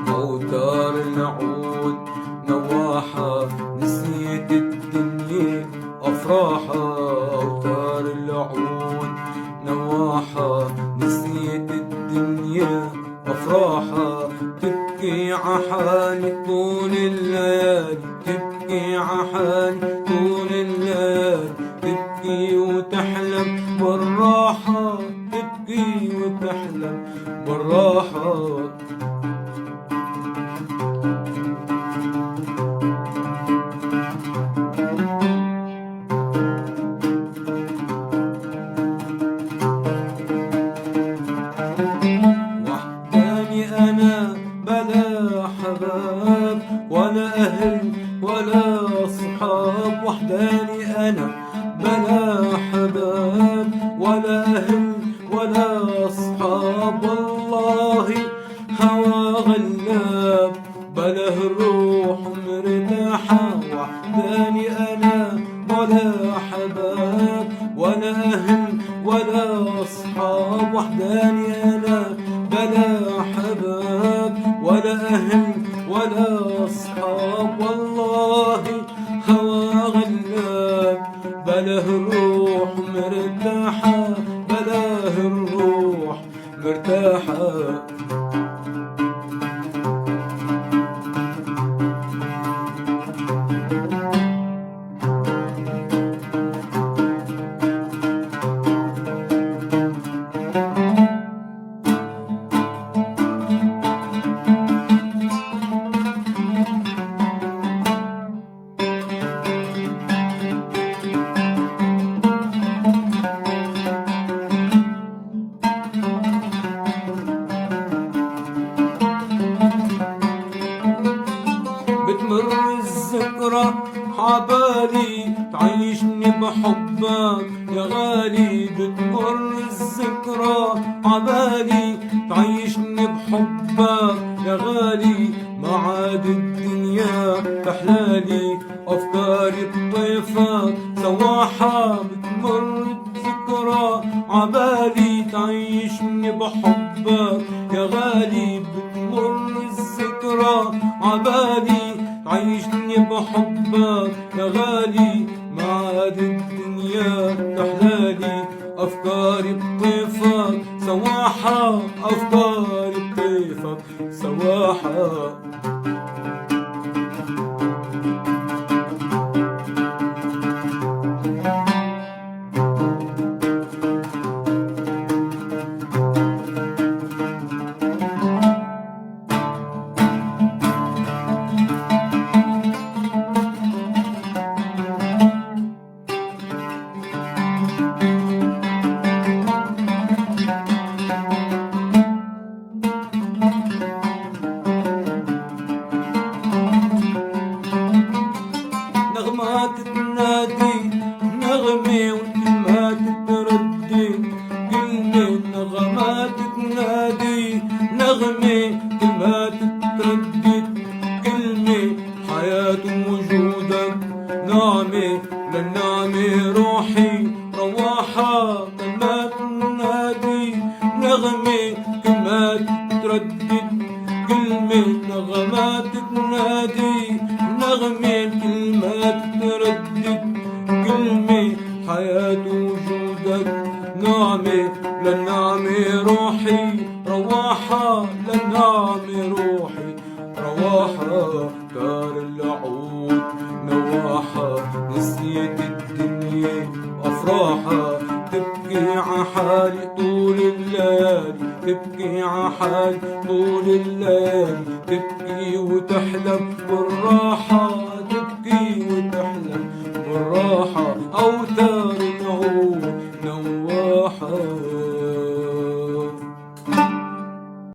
أوتار العود نواحة نسيت الدنيا أفراحة. أوتار العود نواحة نسيت الدنيا أفراحة. تبكي عحالي طول الليالي، تبكي عحالي طول الليالي، تبكي وتحلم بالراحة، تبكي وتحلم بالراحة. أنا بلا حباب ولا أهل ولا أصحاب. وحداني أنا بلا حباب ولا أهل ولا أصحاب. والله هوى غلاب بله الروح مرتاحة. وحداني أنا ولا حباب ولا أهل ولا أصحاب. وحداني أنا بلا حباب ولا أهل ولا أصحاب. والله هوى غلاب بله الروح مرتاحة، بله الروح مرتاحة. بتمر الذكرى عبالي تعيشني بحبك يا غالي. بتمر الذكرى عبالي تعيشني بحبك يا غالي. معاد الدنيا تحلالي أفكاري بطيفك سواحة. بتمر الذكرى عبالي تعيشني بحبك يا غالي. بتمر الذكرى عبالي تعيشني بحبك يا غالي. معاد الدنيا تحلالي أفكاري بطيفك سواحة، أفكاري بطيفك سواحة. نغمات تنادي نغمة والكلمات تردد كلمة. نغمات تنادي نغمة كلمات تردد كلمة. حياة وجودك نعمة للنعمة روحي رواحة. كلمات تنادي نغمة كلمات تردد كلمة. نغمات تنادي نغمة كلمات تردد كلمة. حياة وجودك نعمة للنعمة روحي رواحة، للنعمة روحي رواحة. دار العود نواحة نسيت الدنيا أفراحة. تبكي عحالي طول الليالي، تبكي عحالي طول الليالي، تبكي وتحلم بالراحة، تبكي وتحلم بالراحة. أوتار